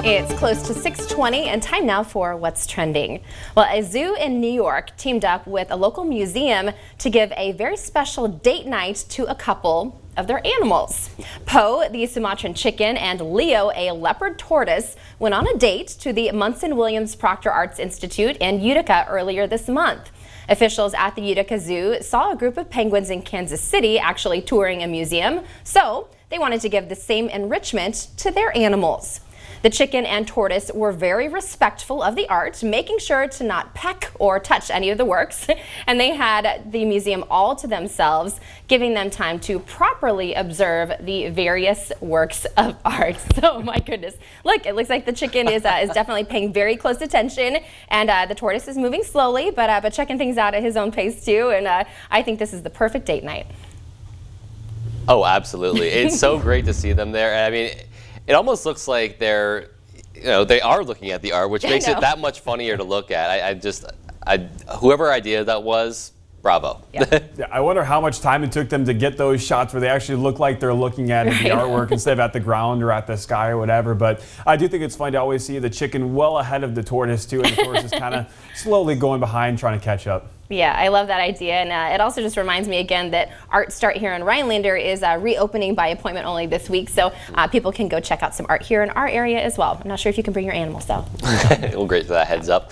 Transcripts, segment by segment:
It's close to 6:20 and time now for What's Trending. Well, a zoo in New York teamed up with a local museum to give a very special date night to a couple of their animals. Poe, the Sumatran chicken, and Leo, a leopard tortoise, went on a date to the Munson Williams Proctor Arts Institute in Utica earlier this month. Officials at the Utica Zoo saw a group of penguins in Kansas City actually touring a museum, so they wanted to give the same enrichment to their animals. The chicken and tortoise were very respectful of the art, making sure to not peck or touch any of the works, and they had the museum all to themselves, giving them time to properly observe the various works of art. So, my goodness. Look, it looks like the chicken is definitely paying very close attention, and the tortoise is moving slowly, but checking things out at his own pace too, and I think this is the perfect date night. Oh, absolutely. It's so great to see them there. I mean, it almost looks like they are looking at the art, which makes it that much funnier to look at. Whoever idea that was, bravo. Yeah. Yeah, I wonder how much time it took them to get those shots where they actually look like they're looking at the artwork instead of at the ground or at the sky or whatever. But I do think it's fun to always see the chicken well ahead of the tortoise too, and the tortoise is kind of slowly going behind, trying to catch up. Yeah, I love that idea, and it also just reminds me again that Art Start here in Rhinelander is reopening by appointment only this week, so people can go check out some art here in our area as well. I'm not sure if you can bring your animals though. Well, great for that heads up.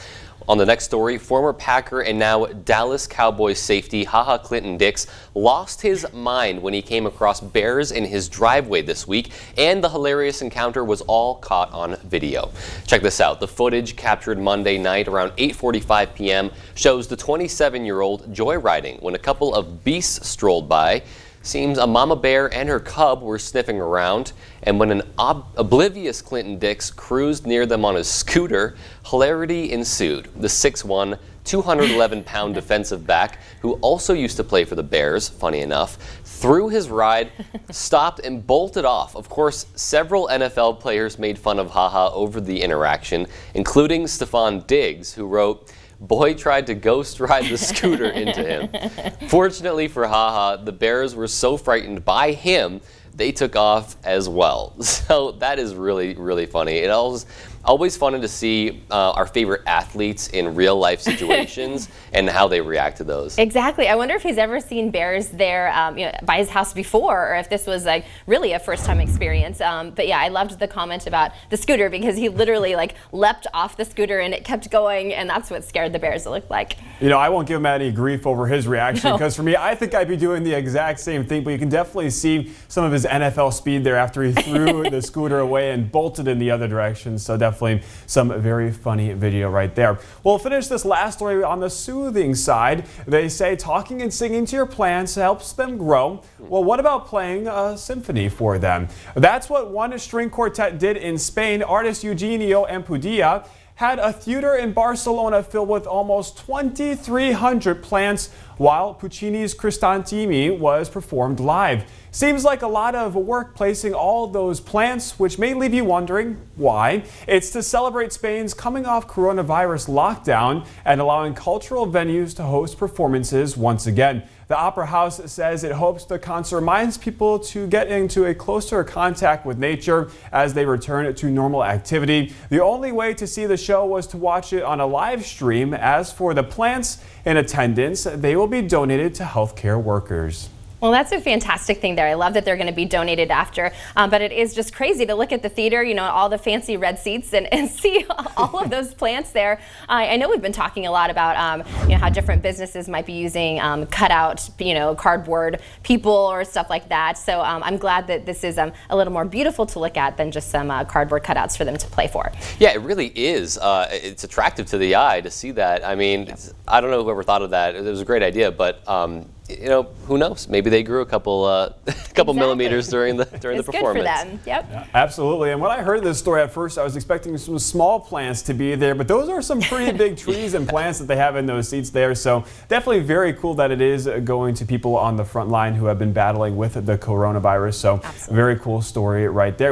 On the next story, former Packer and now Dallas Cowboys safety HaHa Clinton-Dix lost his mind when he came across bears in his driveway this week, and the hilarious encounter was all caught on video. Check this out. The footage captured Monday night around 8:45 p.m. shows the 27-year-old joyriding when a couple of beasts strolled by. Seems a mama bear and her cub were sniffing around, and when an oblivious Clinton-Dix cruised near them on his scooter, hilarity ensued. The 6'1", 211-pound defensive back, who also used to play for the Bears, funny enough, threw his ride, stopped, and bolted off. Of course, several NFL players made fun of HaHa over the interaction, including Stephon Diggs, who wrote, "Boy tried to ghost ride the scooter into him." Fortunately for HaHa, the Bears were so frightened by him, they took off as well. So that is really, really funny. It always fun to see our favorite athletes in real life situations and how they react to those. Exactly. I wonder if he's ever seen bears there by his house before, or if this was like really a first time experience. But yeah, I loved the comment about the scooter because he literally leapt off the scooter and it kept going, and that's what scared the bears, it looked like. You know, I won't give him any grief over his reaction because for me, I think I'd be doing the exact same thing, but you can definitely see some of his NFL speed there after he threw the scooter away and bolted in the other direction. So definitely some very funny video right there. We'll finish this last story on the soothing side. They say talking and singing to your plants helps them grow. Well, what about playing a symphony for them? That's what one string quartet did in Spain. Artist Eugenio Ampudia had a theater in Barcelona filled with almost 2,300 plants while Puccini's Cristantini was performed live. Seems like a lot of work placing all those plants, which may leave you wondering why. It's to celebrate Spain's coming off coronavirus lockdown and allowing cultural venues to host performances once again. The Opera House says it hopes the concert reminds people to get into a closer contact with nature as they return to normal activity. The only way to see the show was to watch it on a live stream. As for the plants in attendance, they will be donated to healthcare workers. Well, that's a fantastic thing there. I love that they're going to be donated after, but it is just crazy to look at the theater, you know, all the fancy red seats and see all of those plants there. I know we've been talking a lot about, how different businesses might be using cutout, cardboard people or stuff like that. So I'm glad that this is a little more beautiful to look at than just some cardboard cutouts for them to play for. Yeah, it really is. It's attractive to the eye to see that. I mean, I don't know whoever thought of that. It was a great idea, but who knows? Maybe they grew a couple millimeters during the performance. It's good for them. Yep. Yeah, absolutely. And when I heard this story at first, I was expecting some small plants to be there, but those are some pretty big trees and plants that they have in those seats there. So definitely very cool that it is going to people on the front line who have been battling with the coronavirus. So very cool story right there.